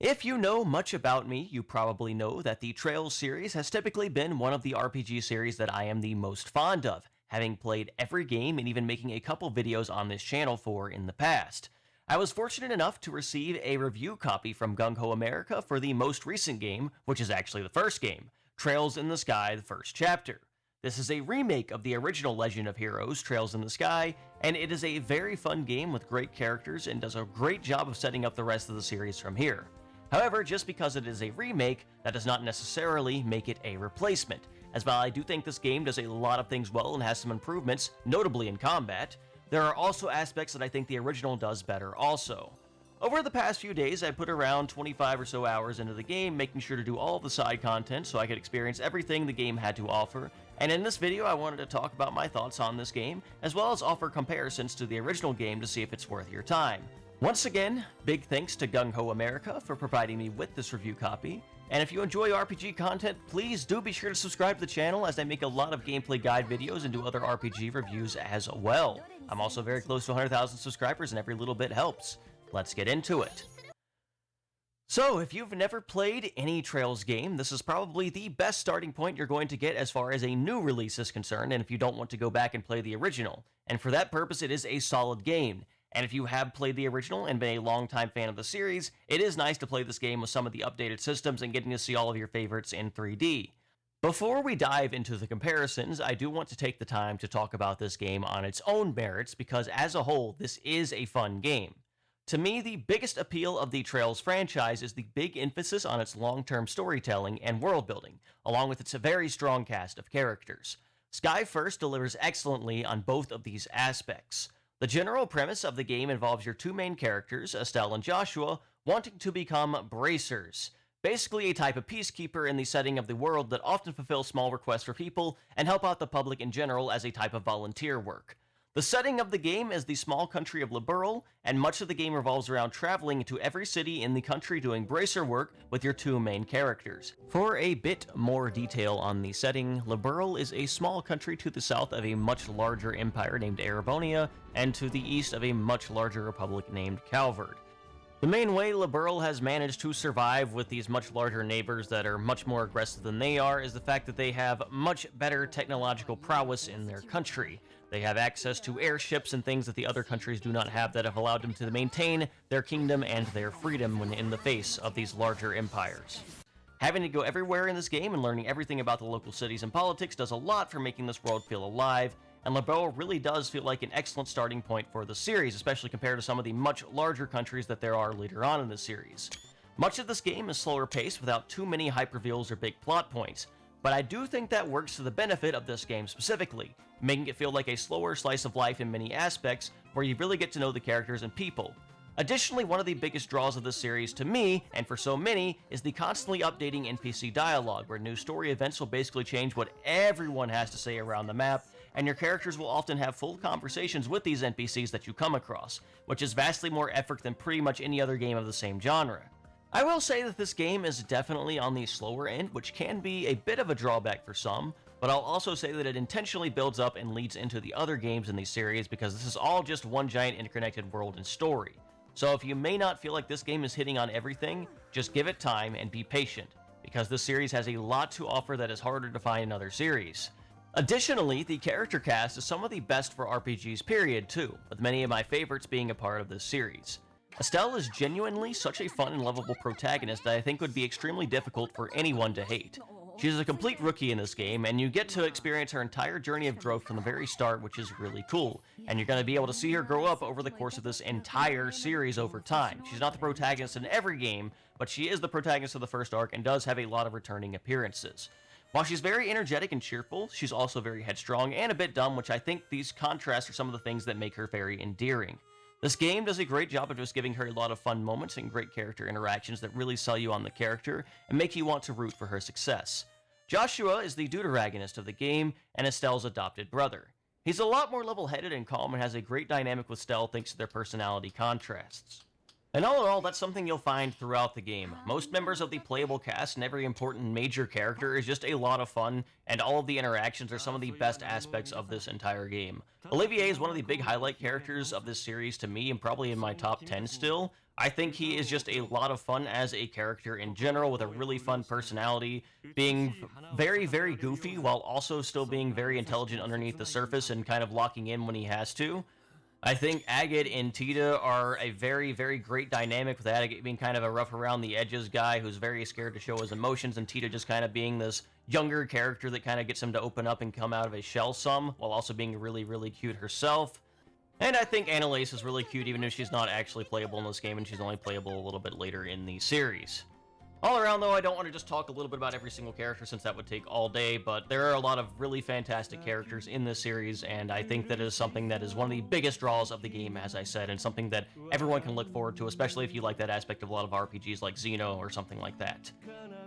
If you know much about me, you probably know that the Trails series has typically been one of the RPG series that I am the most fond of, having played every game and even making a couple videos on this channel for in the past. I was fortunate enough to receive a review copy from Gung Ho America for the most recent game, which is actually the first game, Trails in the Sky, the first chapter. This is a remake of the original Legend of Heroes, Trails in the Sky, and it is a very fun game with great characters and does a great job of setting up the rest of the series from here. However, just because it is a remake, that does not necessarily make it a replacement, as while I do think this game does a lot of things well and has some improvements, notably in combat, there are also aspects that I think the original does better also. Over the past few days, I put around 25 or so hours into the game, making sure to do all of the side content so I could experience everything the game had to offer, and in this video I wanted to talk about my thoughts on this game, as well as offer comparisons to the original game to see if it's worth your time. Once again, big thanks to Gung Ho America for providing me with this review copy, and if you enjoy RPG content, please do be sure to subscribe to the channel as I make a lot of gameplay guide videos and do other RPG reviews as well. I'm also very close to 100,000 subscribers and every little bit helps. Let's get into it. So, if you've never played any Trails game, this is probably the best starting point you're going to get as far as a new release is concerned, and if you don't want to go back and play the original. And for that purpose, it is a solid game. And if you have played the original and been a longtime fan of the series, it is nice to play this game with some of the updated systems and getting to see all of your favorites in 3D. Before we dive into the comparisons, I do want to take the time to talk about this game on its own merits because as a whole, this is a fun game. To me, the biggest appeal of the Trails franchise is the big emphasis on its long-term storytelling and world building, along with its very strong cast of characters. Sky First delivers excellently on both of these aspects. The general premise of the game involves your two main characters, Estelle and Joshua, wanting to become bracers, basically a type of peacekeeper in the setting of the world that often fulfill small requests for people and help out the public in general as a type of volunteer work. The setting of the game is the small country of Liberl, and much of the game revolves around traveling to every city in the country doing bracer work with your two main characters. For a bit more detail on the setting, Liberl is a small country to the south of a much larger empire named Erebonia, and to the east of a much larger republic named Calvard. The main way Liberl has managed to survive with these much larger neighbors that are much more aggressive than they are is the fact that they have much better technological prowess in their country. They have access to airships and things that the other countries do not have that have allowed them to maintain their kingdom and their freedom when in the face of these larger empires. Having to go everywhere in this game and learning everything about the local cities and politics does a lot for making this world feel alive, and Liberl really does feel like an excellent starting point for the series, especially compared to some of the much larger countries that there are later on in the series. Much of this game is slower paced without too many hype reveals or big plot points, but I do think that works to the benefit of this game specifically, making it feel like a slower slice of life in many aspects, where you really get to know the characters and people. Additionally, one of the biggest draws of this series to me, and for so many, is the constantly updating NPC dialogue, where new story events will basically change what everyone has to say around the map, and your characters will often have full conversations with these NPCs that you come across, which is vastly more effort than pretty much any other game of the same genre. I will say that this game is definitely on the slower end, which can be a bit of a drawback for some, but I'll also say that it intentionally builds up and leads into the other games in the series because this is all just one giant interconnected world and story. So if you may not feel like this game is hitting on everything, just give it time and be patient, because this series has a lot to offer that is harder to find in other series. Additionally, the character cast is some of the best for RPGs period too, with many of my favorites being a part of this series. Estelle is genuinely such a fun and lovable protagonist that I think would be extremely difficult for anyone to hate. She's a complete rookie in this game, and you get to experience her entire journey of growth from the very start, which is really cool, and you're going to be able to see her grow up over the course of this entire series over time. She's not the protagonist in every game, but she is the protagonist of the first arc and does have a lot of returning appearances. While she's very energetic and cheerful, she's also very headstrong and a bit dumb, which I think these contrasts are some of the things that make her very endearing. This game does a great job of just giving her a lot of fun moments and great character interactions that really sell you on the character and make you want to root for her success. Joshua is the deuteragonist of the game and Estelle's adopted brother. He's a lot more level-headed and calm and has a great dynamic with Stell thanks to their personality contrasts. And all in all, that's something you'll find throughout the game. Most members of the playable cast and every important major character is just a lot of fun, and all of the interactions are some of the best aspects of this entire game. Olivier is one of the big highlight characters of this series to me, and probably in my top 10 still. I think he is just a lot of fun as a character in general, with a really fun personality, being very, very goofy, while also still being very intelligent underneath the surface and kind of locking in when he has to. I think Agate and Tita are a very, very great dynamic, with Agate being kind of a rough around the edges guy who's very scared to show his emotions, and Tita just kind of being this younger character that kind of gets him to open up and come out of his shell some, while also being really, really cute herself. And I think Enel is really cute, even if she's not actually playable in this game, and she's only playable a little bit later in the series. All around, though, I don't want to just talk a little bit about every single character, since that would take all day, but there are a lot of really fantastic characters in this series, and I think that is something that is one of the biggest draws of the game, as I said, and something that everyone can look forward to, especially if you like that aspect of a lot of RPGs like Xeno or something like that.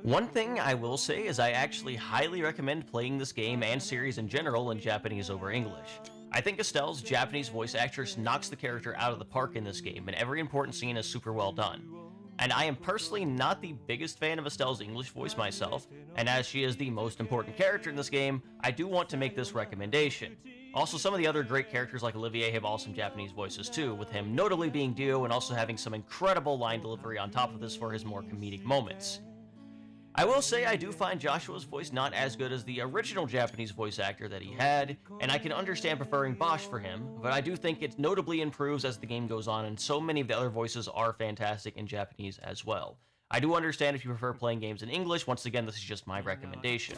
One thing I will say is I actually highly recommend playing this game and series in general in Japanese over English. I think Estelle's Japanese voice actress knocks the character out of the park in this game, and every important scene is super well done. And I am personally not the biggest fan of Estelle's English voice myself, and as she is the most important character in this game, I do want to make this recommendation. Also, some of the other great characters like Olivier have awesome Japanese voices too, with him notably being Dio and also having some incredible line delivery on top of this for his more comedic moments. I will say I do find Joshua's voice not as good as the original Japanese voice actor that he had, and I can understand preferring Bosch for him, but I do think it notably improves as the game goes on, and so many of the other voices are fantastic in Japanese as well. I do understand if you prefer playing games in English. Once again, this is just my recommendation.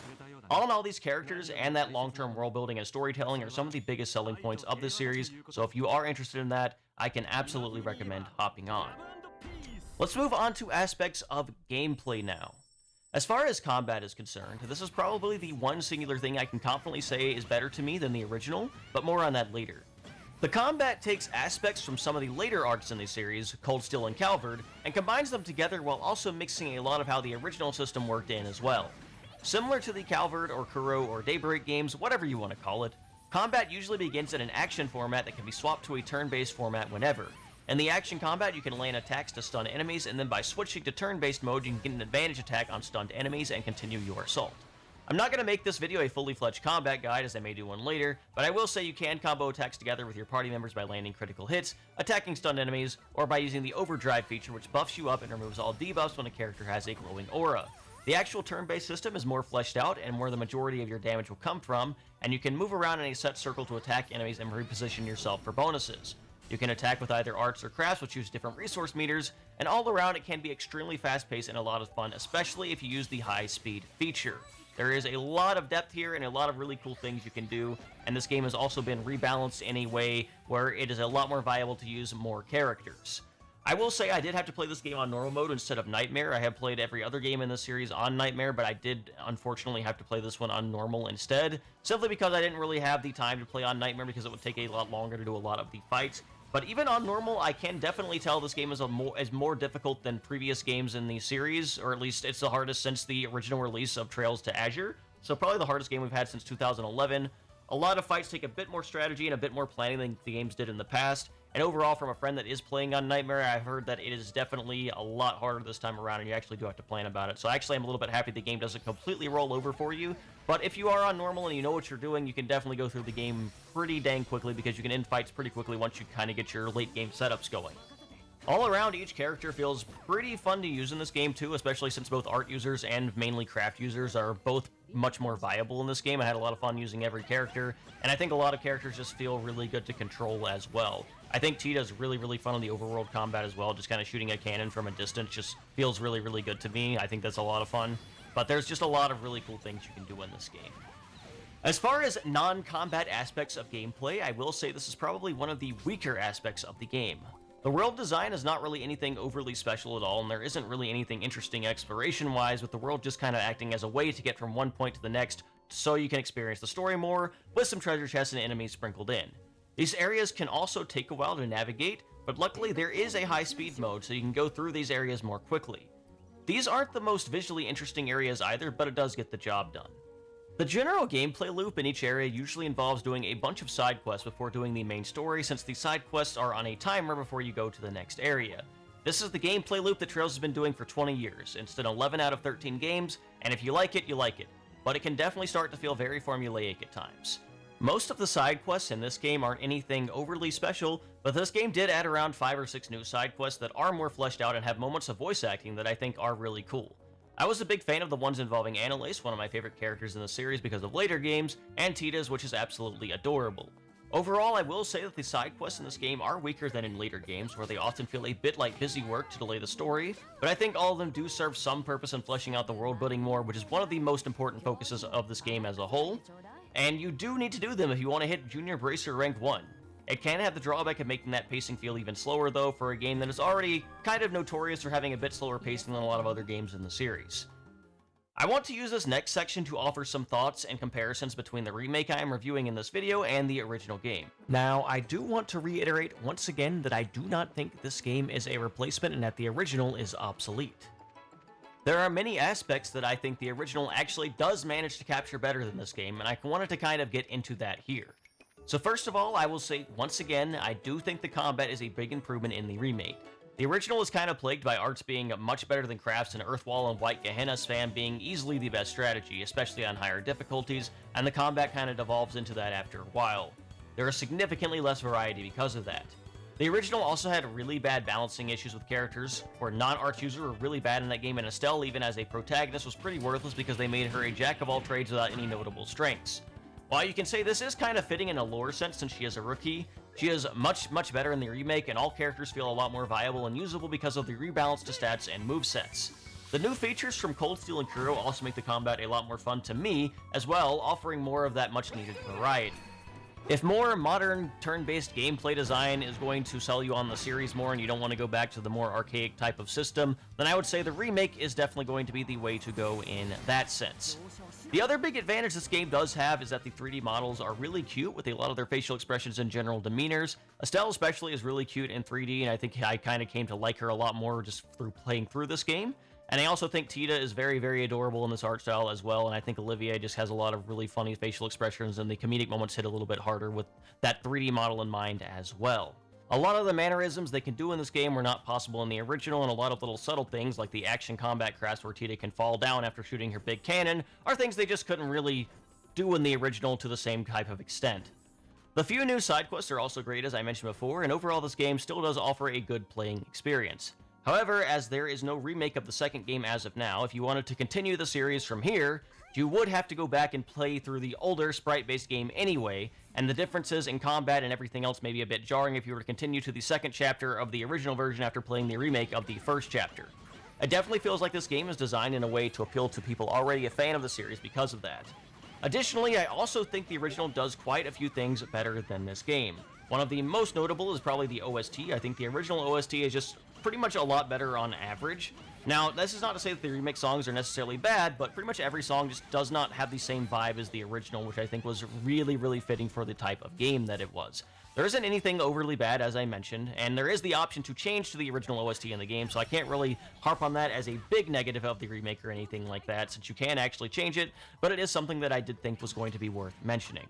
All in all, these characters and that long-term world building and storytelling are some of the biggest selling points of this series, so if you are interested in that, I can absolutely recommend hopping on. Let's move on to aspects of gameplay now. As far as combat is concerned, this is probably the one singular thing I can confidently say is better to me than the original, but more on that later. The combat takes aspects from some of the later arcs in the series, Cold Steel and Calvard, and combines them together while also mixing a lot of how the original system worked in as well. Similar to the Calvard or Kuro or Daybreak games, whatever you want to call it, combat usually begins in an action format that can be swapped to a turn-based format whenever. In the action combat, you can land attacks to stun enemies, and then by switching to turn-based mode, you can get an advantage attack on stunned enemies and continue your assault. I'm not going to make this video a fully fledged combat guide, as I may do one later, but I will say you can combo attacks together with your party members by landing critical hits, attacking stunned enemies, or by using the overdrive feature, which buffs you up and removes all debuffs when a character has a glowing aura. The actual turn-based system is more fleshed out and where the majority of your damage will come from, and you can move around in a set circle to attack enemies and reposition yourself for bonuses. You can attack with either arts or crafts, which use different resource meters, and all around it can be extremely fast-paced and a lot of fun, especially if you use the high-speed feature. There is a lot of depth here and a lot of really cool things you can do, and this game has also been rebalanced in a way where it is a lot more viable to use more characters. I will say I did have to play this game on normal mode instead of Nightmare. I have played every other game in this series on Nightmare, but I did unfortunately have to play this one on normal instead, simply because I didn't really have the time to play on Nightmare because it would take a lot longer to do a lot of the fights. But even on normal, I can definitely tell this game is more difficult than previous games in the series, or at least it's the hardest since the original release of Trails to Azure. So probably the hardest game we've had since 2011. A lot of fights take a bit more strategy and a bit more planning than the games did in the past. And overall, from a friend that is playing on Nightmare, I've heard that it is definitely a lot harder this time around, and you actually do have to plan about it. So actually, I'm a little bit happy the game doesn't completely roll over for you. But if you are on normal and you know what you're doing, you can definitely go through the game pretty dang quickly, because you can end fights pretty quickly once you kind of get your late game setups going. All around, each character feels pretty fun to use in this game too, especially since both art users and mainly craft users are both much more viable in this game. I had a lot of fun using every character, and I think a lot of characters just feel really good to control as well. I think Tita is really, really fun on the overworld combat as well. Just kind of shooting a cannon from a distance just feels really, really good to me. I think that's a lot of fun. But there's just a lot of really cool things you can do in this game. As far as non-combat aspects of gameplay, I will say this is probably one of the weaker aspects of the game. The world design is not really anything overly special at all, and there isn't really anything interesting exploration-wise, with the world just kind of acting as a way to get from one point to the next so you can experience the story more, with some treasure chests and enemies sprinkled in. These areas can also take a while to navigate, but luckily there is a high-speed mode so you can go through these areas more quickly. These aren't the most visually interesting areas either, but it does get the job done. The general gameplay loop in each area usually involves doing a bunch of side quests before doing the main story, since the side quests are on a timer before you go to the next area. This is the gameplay loop that Trails has been doing for 20 years. It's in 11 out of 13 games, and if you like it, you like it. But it can definitely start to feel very formulaic at times. Most of the side quests in this game aren't anything overly special, but this game did add around 5 or 6 new side quests that are more fleshed out and have moments of voice acting that I think are really cool. I was a big fan of the ones involving Enel, one of my favorite characters in the series because of later games, and Tita's, which is absolutely adorable. Overall, I will say that the side quests in this game are weaker than in later games, where they often feel a bit like busy work to delay the story, but I think all of them do serve some purpose in fleshing out the world building more, which is one of the most important focuses of this game as a whole, and you do need to do them if you want to hit Junior Bracer Rank 1. It can have the drawback of making that pacing feel even slower though for a game that is already kind of notorious for having a bit slower pacing than a lot of other games in the series. I want to use this next section to offer some thoughts and comparisons between the remake I am reviewing in this video and the original game. Now, I do want to reiterate once again that I do not think this game is a replacement and that the original is obsolete. There are many aspects that I think the original actually does manage to capture better than this game, and I wanted to kind of get into that here. So first of all, I will say once again, I do think the combat is a big improvement in the remake. The original is kind of plagued by arts being much better than crafts and Earthwall and White Gehenna spam being easily the best strategy, especially on higher difficulties, and the combat kind of devolves into that after a while. There is significantly less variety because of that. The original also had really bad balancing issues with characters, where non-arts users were really bad in that game, and Estelle, even as a protagonist, was pretty worthless because they made her a jack of all trades without any notable strengths. While you can say this is kind of fitting in a lore sense since she is a rookie, she is much better in the remake, and all characters feel a lot more viable and usable because of the rebalance to stats and movesets. The new features from Cold Steel and Kuro also make the combat a lot more fun to me, as well, offering more of that much needed variety. If more modern turn-based gameplay design is going to sell you on the series more and you don't want to go back to the more archaic type of system, then I would say the remake is definitely going to be the way to go in that sense. The other big advantage this game does have is that the 3D models are really cute with a lot of their facial expressions and general demeanors. Estelle especially is really cute in 3D, and I think I kind of came to like her a lot more just through playing through this game. And I also think Tita is very adorable in this art style as well, and I think Olivier just has a lot of really funny facial expressions, and the comedic moments hit a little bit harder with that 3D model in mind as well. A lot of the mannerisms they can do in this game were not possible in the original, and a lot of little subtle things like the action combat crafts where Tita can fall down after shooting her big cannon are things they just couldn't really do in the original to the same type of extent. The few new side quests are also great as I mentioned before, and overall this game still does offer a good playing experience. However, as there is no remake of the second game as of now, if you wanted to continue the series from here, you would have to go back and play through the older sprite-based game anyway, and the differences in combat and everything else may be a bit jarring if you were to continue to the second chapter of the original version after playing the remake of the first chapter. It definitely feels like this game is designed in a way to appeal to people already a fan of the series because of that. Additionally, I also think the original does quite a few things better than this game. One of the most notable is probably the OST. I think the original OST is just pretty much a lot better on average. Now, this is not to say that the remake songs are necessarily bad, but pretty much every song just does not have the same vibe as the original, which I think was really fitting for the type of game that it was. There isn't anything overly bad, as I mentioned, and there is the option to change to the original OST in the game, so I can't really harp on that as a big negative of the remake or anything like that, since you can actually change it, but it is something that I did think was going to be worth mentioning.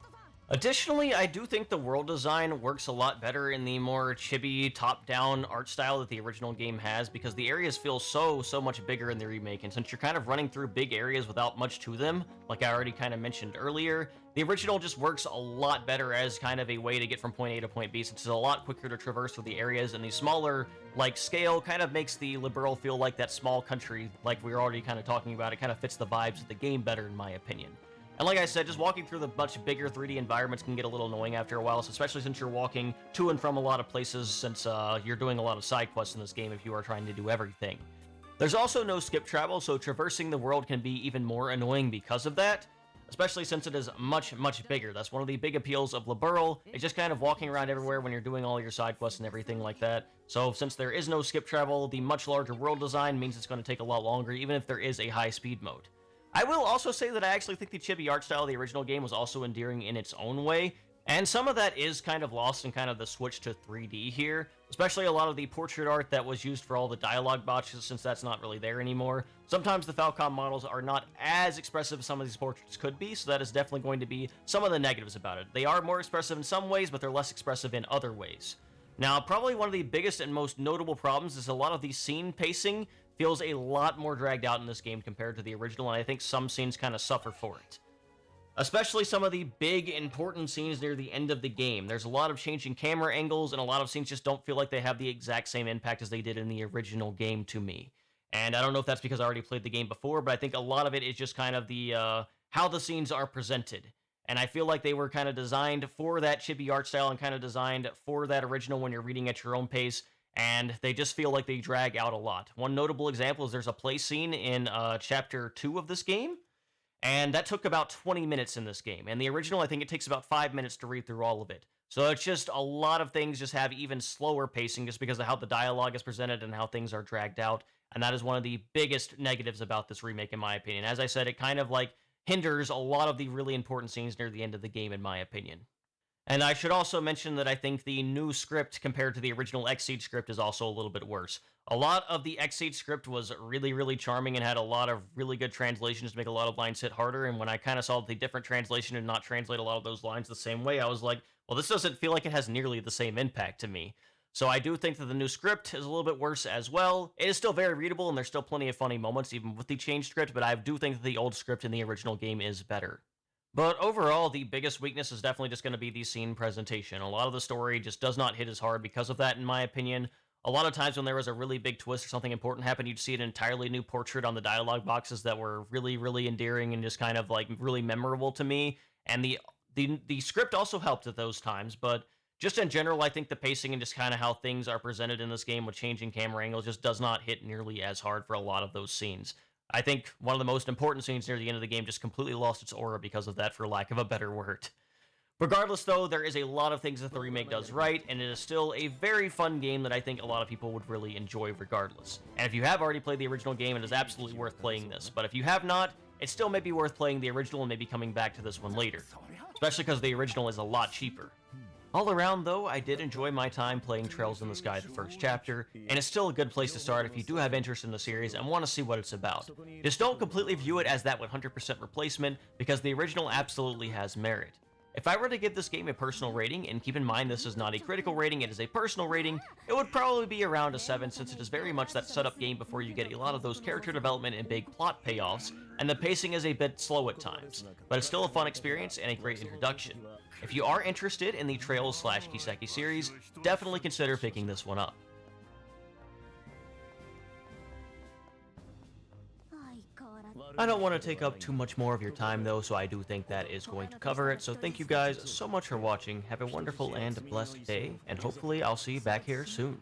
Additionally, I do think the world design works a lot better in the more chibi, top-down art style that the original game has, because the areas feel so much bigger in the remake, and since you're kind of running through big areas without much to them, like I already kind of mentioned earlier, the original just works a lot better as kind of a way to get from point A to point B, since it's a lot quicker to traverse through the areas, and the smaller, scale kind of makes the Liberal feel like that small country, like we were already kind of talking about. It kind of fits the vibes of the game better, in my opinion. And like I said, just walking through the much bigger 3D environments can get a little annoying after a while, especially since you're walking to and from a lot of places, since you're doing a lot of side quests in this game if you are trying to do everything. There's also no skip travel, so traversing the world can be even more annoying because of that, especially since it is much bigger. That's one of the big appeals of Liberal. It's just kind of walking around everywhere when you're doing all your side quests and everything like that. So since there is no skip travel, the much larger world design means it's going to take a lot longer, even if there is a high speed mode. I will also say that I actually think the chibi art style of the original game was also endearing in its own way, and some of that is kind of lost in kind of the switch to 3D here, especially a lot of the portrait art that was used for all the dialogue boxes, since that's not really there anymore. Sometimes the Falcom models are not as expressive as some of these portraits could be, so that is definitely going to be some of the negatives about it. They are more expressive in some ways, but they're less expressive in other ways. Now, probably one of the biggest and most notable problems is a lot of the scene pacing feels a lot more dragged out in this game compared to the original, and I think some scenes kind of suffer for it. Especially some of the big, important scenes near the end of the game. There's a lot of changing camera angles, and a lot of scenes just don't feel like they have the exact same impact as they did in the original game to me. And I don't know if that's because I already played the game before, but I think a lot of it is just kind of the how the scenes are presented. And I feel like they were kind of designed for that chippy art style and kind of designed for that original when you're reading at your own pace. And they just feel like they drag out a lot. One notable example is there's a play scene in chapter 2 of this game, and that took about 20 minutes in this game. And the original, I think it takes about 5 minutes to read through all of it. So it's just a lot of things just have even slower pacing just because of how the dialogue is presented and how things are dragged out. And that is one of the biggest negatives about this remake, in my opinion. As I said, it kind of like hinders a lot of the really important scenes near the end of the game, in my opinion. And I should also mention that I think the new script compared to the original Xseed script is also a little bit worse. A lot of the Xseed script was really, really charming and had a lot of really good translations to make a lot of lines hit harder. And when I kind of saw the different translation and not translate a lot of those lines the same way, I was like, well, this doesn't feel like it has nearly the same impact to me. So I do think that the new script is a little bit worse as well. It is still very readable, and there's still plenty of funny moments, even with the changed script, but I do think that the old script in the original game is better. But overall, the biggest weakness is definitely just going to be the scene presentation. A lot of the story just does not hit as hard because of that, in my opinion. A lot of times when there was a really big twist or something important happened, you'd see an entirely new portrait on the dialogue boxes that were really, really endearing and just kind of like really memorable to me. And the script also helped at those times, but just in general, I think the pacing and just kind of how things are presented in this game with changing camera angles just does not hit nearly as hard for a lot of those scenes. I think one of the most important scenes near the end of the game just completely lost its aura because of that, for lack of a better word. Regardless, though, there is a lot of things that the remake does right, and it is still a very fun game that I think a lot of people would really enjoy regardless. And if you have already played the original game, it is absolutely worth playing this. But if you have not, it still may be worth playing the original and maybe coming back to this one later. Especially because the original is a lot cheaper. All around, though, I did enjoy my time playing Trails in the Sky, the first chapter, and it's still a good place to start if you do have interest in the series and want to see what it's about. Just don't completely view it as that 100% replacement, because the original absolutely has merit. If I were to give this game a personal rating, and keep in mind this is not a critical rating, it is a personal rating, it would probably be around a 7, since it is very much that setup game before you get a lot of those character development and big plot payoffs, and the pacing is a bit slow at times, but it's still a fun experience and a great introduction. If you are interested in the Trails/Kiseki series, definitely consider picking this one up. I don't want to take up too much more of your time though, so I do think that is going to cover it. So thank you guys so much for watching. Have a wonderful and blessed day, and hopefully I'll see you back here soon.